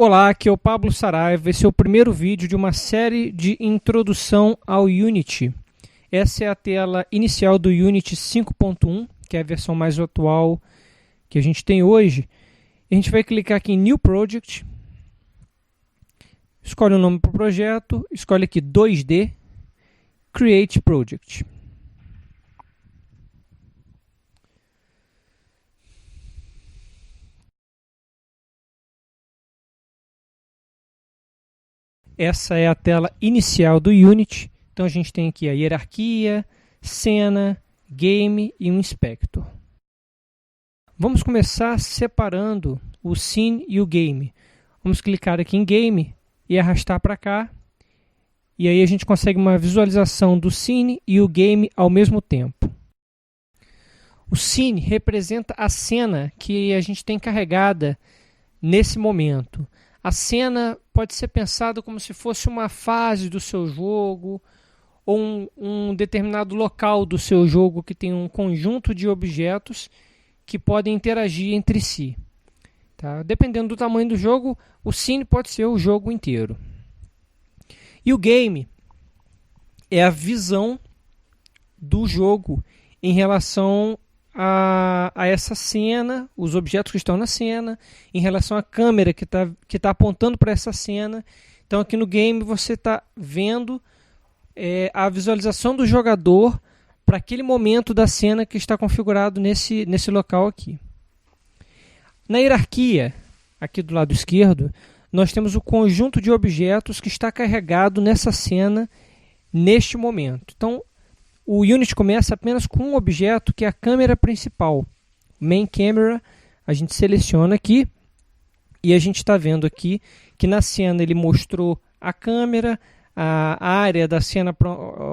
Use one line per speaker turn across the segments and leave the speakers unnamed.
Olá, aqui é o Pablo Saraiva. Esse é o primeiro vídeo de uma série de introdução ao Unity. Essa é a tela inicial do Unity 5.1, que é a versão mais atual que a gente tem hoje. A gente vai clicar aqui em New Project, escolhe o nome para o projeto, escolhe aqui 2D, Create Project. Essa é a tela inicial do Unity. Então a gente tem aqui a hierarquia, cena, game e um inspector. Vamos começar separando o scene e o game. Vamos clicar aqui em game e arrastar para cá. E aí a gente consegue uma visualização do scene e o game ao mesmo tempo. O scene representa a cena que a gente tem carregada nesse momento. A cena pode ser pensada como se fosse uma fase do seu jogo ou um determinado local do seu jogo que tem um conjunto de objetos que podem interagir entre si. Tá? Dependendo do tamanho do jogo, o scene pode ser o jogo inteiro. E o game é a visão do jogo em relação a essa cena, os objetos que estão na cena, em relação à câmera que tá apontando para essa cena. Então aqui no game você está vendo a visualização do jogador para aquele momento da cena que está configurado nesse local aqui. Na hierarquia, aqui do lado esquerdo, nós temos o conjunto de objetos que está carregado nessa cena neste momento. Então o Unity começa apenas com um objeto que é a câmera principal. Main Camera, a gente seleciona aqui e a gente está vendo aqui que na cena ele mostrou a câmera, a área da cena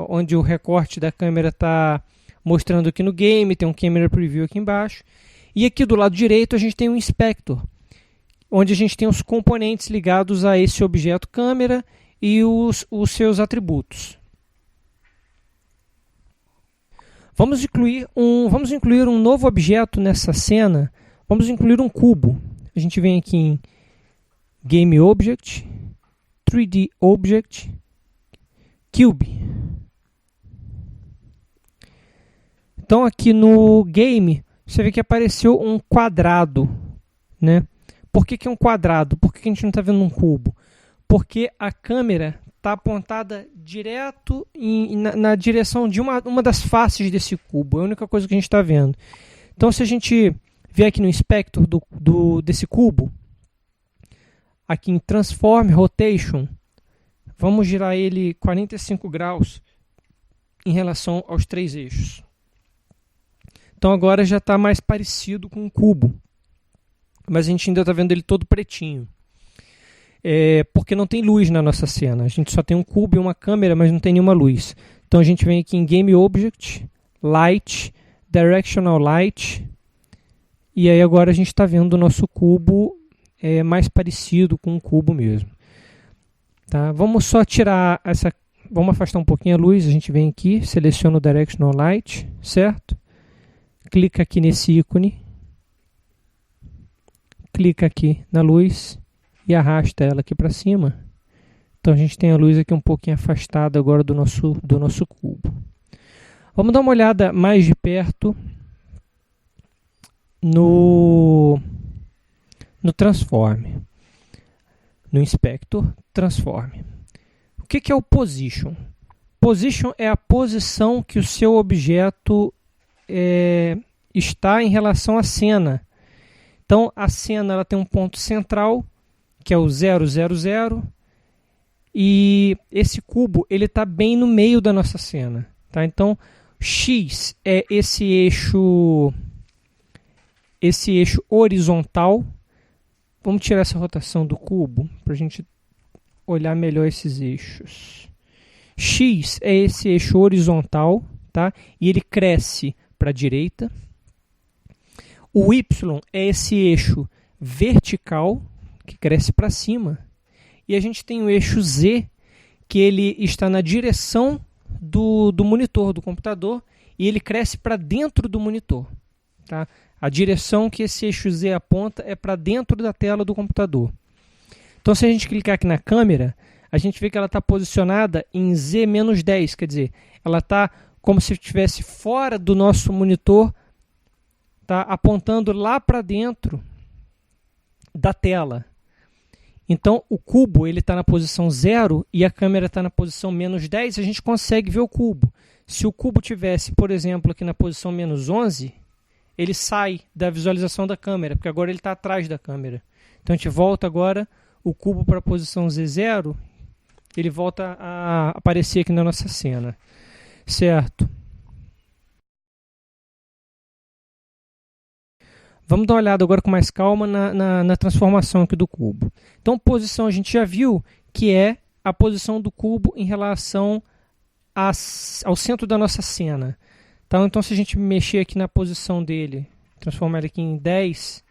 onde o recorte da câmera está mostrando aqui no game, tem um Camera Preview aqui embaixo. E aqui do lado direito a gente tem um Inspector, onde a gente tem os componentes ligados a esse objeto câmera e os seus atributos. Vamos incluir um novo objeto nessa cena. Vamos incluir um cubo. A gente vem aqui em Game Object, 3D Object, Cube. Então aqui no game, você vê que apareceu um quadrado, né? Por que é um quadrado? Por que a gente não está vendo um cubo? Porque a câmera está apontada direto na direção de uma das faces desse cubo. É a única coisa que a gente está vendo. Então, se a gente vier aqui no Inspector desse cubo, aqui em Transform Rotation, vamos girar ele 45 graus em relação aos 3 eixos. Então, agora já está mais parecido com um cubo. Mas a gente ainda está vendo ele todo pretinho. Porque não tem luz na nossa cena. A gente só tem um cubo e uma câmera, mas não tem nenhuma luz. Então a gente vem aqui em Game Object, Light, Directional Light. E aí agora a gente está vendo o nosso cubo mais parecido com um cubo mesmo. Tá? Vamos só tirar essa... Vamos afastar um pouquinho a luz. A gente vem aqui, seleciona o Directional Light, certo? Clica aqui nesse ícone. Clica aqui na luz e arrasta ela aqui para cima. Então a gente tem a luz aqui um pouquinho afastada agora do nosso cubo. Vamos dar uma olhada mais de perto no Transform, no Inspector Transform. O que é o Position? Position é a posição que o seu objeto está em relação à cena. Então a cena ela tem um ponto central, que é o 0, 0, 0, e esse cubo ele está bem no meio da nossa cena. Tá? Então, X é esse eixo horizontal. Vamos tirar essa rotação do cubo para a gente olhar melhor esses eixos. X é esse eixo horizontal, tá? E ele cresce para a direita. O Y é esse eixo vertical, que cresce para cima, e a gente tem o eixo Z, que ele está na direção do monitor, do computador, e ele cresce para dentro do monitor. Tá? A direção que esse eixo Z aponta é para dentro da tela do computador. Então Então, se a gente clicar aqui na câmera, a gente vê que ela está posicionada em Z-10, quer dizer, ela está como se estivesse fora do nosso monitor, tá apontando lá para dentro da tela. Então, o cubo está na posição 0 e a câmera está na posição -10, a gente consegue ver o cubo. Se o cubo tivesse, por exemplo, aqui na posição -11, ele sai da visualização da câmera, porque agora ele está atrás da câmera. Então, a gente volta agora o cubo para a posição Z0, ele volta a aparecer aqui na nossa cena. Certo? Vamos dar uma olhada agora com mais calma na transformação aqui do cubo. Então, posição a gente já viu que é a posição do cubo em relação ao centro da nossa cena. Então, se a gente mexer aqui na posição dele, transformar ele aqui em 10,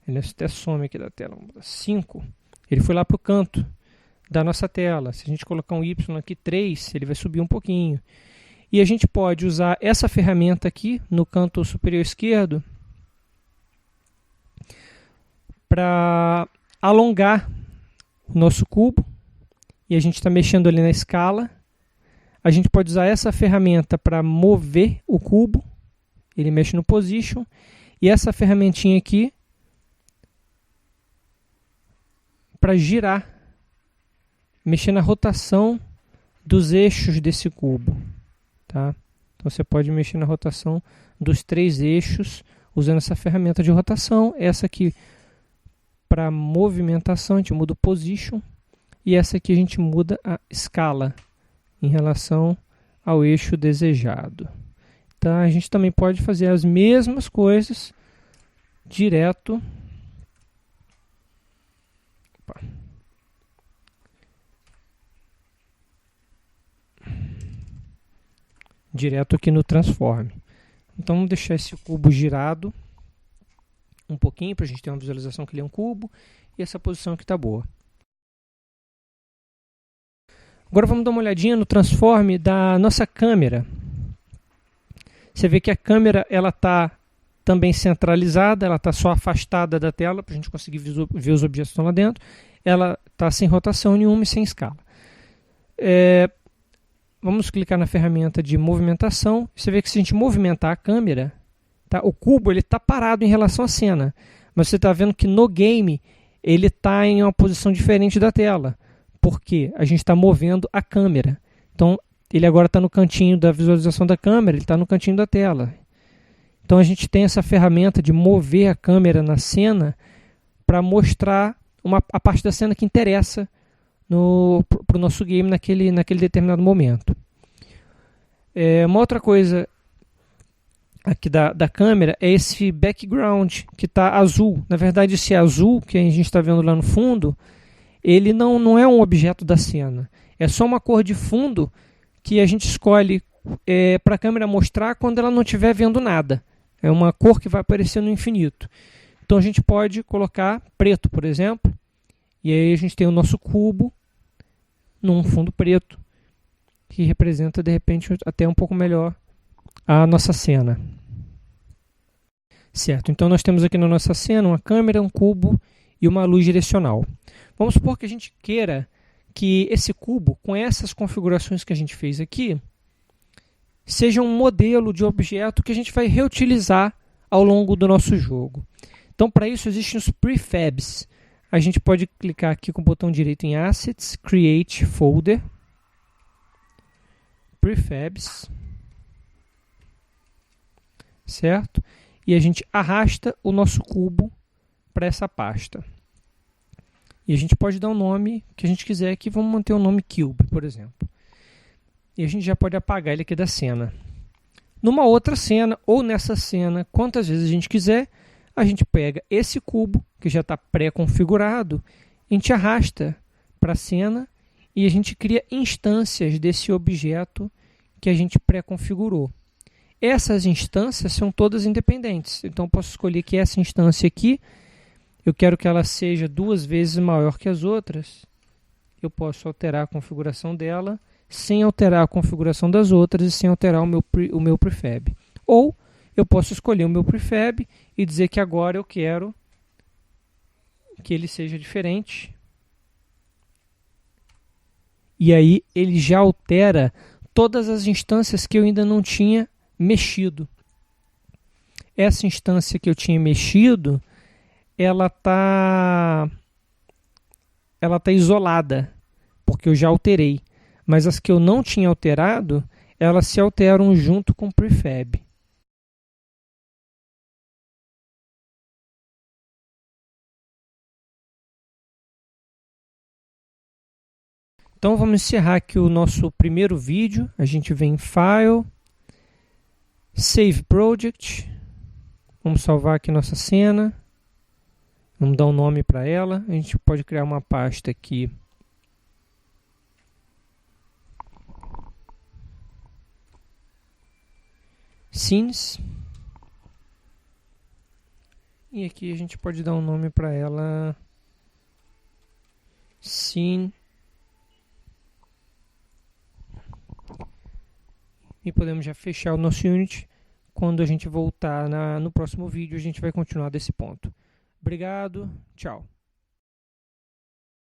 ele até some aqui da tela, 5, ele foi lá para o canto da nossa tela. Se a gente colocar um Y aqui, 3, ele vai subir um pouquinho. E a gente pode usar essa ferramenta aqui no canto superior esquerdo para alongar o nosso cubo. E a gente está mexendo ali na escala. A gente pode usar essa ferramenta para mover o cubo. Ele mexe no position. E essa ferramentinha aqui para girar, mexer na rotação dos eixos desse cubo. Tá? Então você pode mexer na rotação dos 3 eixos usando essa ferramenta de rotação. Essa aqui para movimentação, a gente muda o position. E essa aqui a gente muda a escala em relação ao eixo desejado. Então a gente também pode fazer as mesmas coisas direto. Opa. Direto aqui no Transform. Então vamos deixar esse cubo girado um pouquinho para a gente ter uma visualização que ele é um cubo e essa posição aqui está boa. Agora vamos dar uma olhadinha no Transform da nossa câmera. Você vê que a câmera está também centralizada, ela está só afastada da tela para a gente conseguir ver os objetos que estão lá dentro. Ela está sem rotação nenhuma e sem escala. Vamos clicar na ferramenta de movimentação. Você vê que se a gente movimentar a câmera, tá, o cubo está parado em relação à cena. Mas você está vendo que no game ele está em uma posição diferente da tela. Porque a gente está movendo a câmera. Então ele agora está no cantinho da visualização da câmera, ele está no cantinho da tela. Então a gente tem essa ferramenta de mover a câmera na cena para mostrar a parte da cena que interessa para o nosso game naquele determinado momento. Uma outra coisa aqui da câmera é esse background que está azul. Na verdade, esse azul que a gente está vendo lá no fundo, ele não é um objeto da cena. É só uma cor de fundo que a gente escolhe para a câmera mostrar quando ela não estiver vendo nada. É uma cor que vai aparecer no infinito. Então a gente pode colocar preto, por exemplo, e aí a gente tem o nosso cubo num fundo preto, que representa, de repente, até um pouco melhor a nossa cena. Certo, então nós temos aqui na nossa cena uma câmera, um cubo e uma luz direcional. Vamos supor que a gente queira que esse cubo, com essas configurações que a gente fez aqui, seja um modelo de objeto que a gente vai reutilizar ao longo do nosso jogo. Então, para isso, existem os prefabs. A gente pode clicar aqui com o botão direito em Assets, Create Folder, Prefabs, certo? E a gente arrasta o nosso cubo para essa pasta. E a gente pode dar um nome que a gente quiser aqui, vamos manter o nome Cube, por exemplo. E a gente já pode apagar ele aqui da cena. Numa outra cena, ou nessa cena, quantas vezes a gente quiser, a gente pega esse cubo, que já está pré-configurado, a gente arrasta para a cena e a gente cria instâncias desse objeto que a gente pré-configurou. Essas instâncias são todas independentes. Então, eu posso escolher que essa instância aqui, eu quero que ela seja 2 vezes maior que as outras. Eu posso alterar a configuração dela sem alterar a configuração das outras e sem alterar o meu prefab. Ou eu posso escolher o meu prefab e dizer que agora eu quero que ele seja diferente. e aí ele já altera todas as instâncias que eu ainda não tinha mexido. Essa instância que eu tinha mexido, ela tá isolada, porque eu já alterei. Mas as que eu não tinha alterado, elas se alteram junto com o prefab. Então vamos encerrar aqui o nosso primeiro vídeo. A gente vem em File, Save Project. Vamos salvar aqui nossa cena. Vamos dar um nome para ela. A gente pode criar uma pasta aqui. Scenes. E aqui a gente pode dar um nome para ela. Scene. E podemos já fechar o nosso Unity. Quando a gente voltar no próximo vídeo, a gente vai continuar desse ponto. Obrigado, tchau.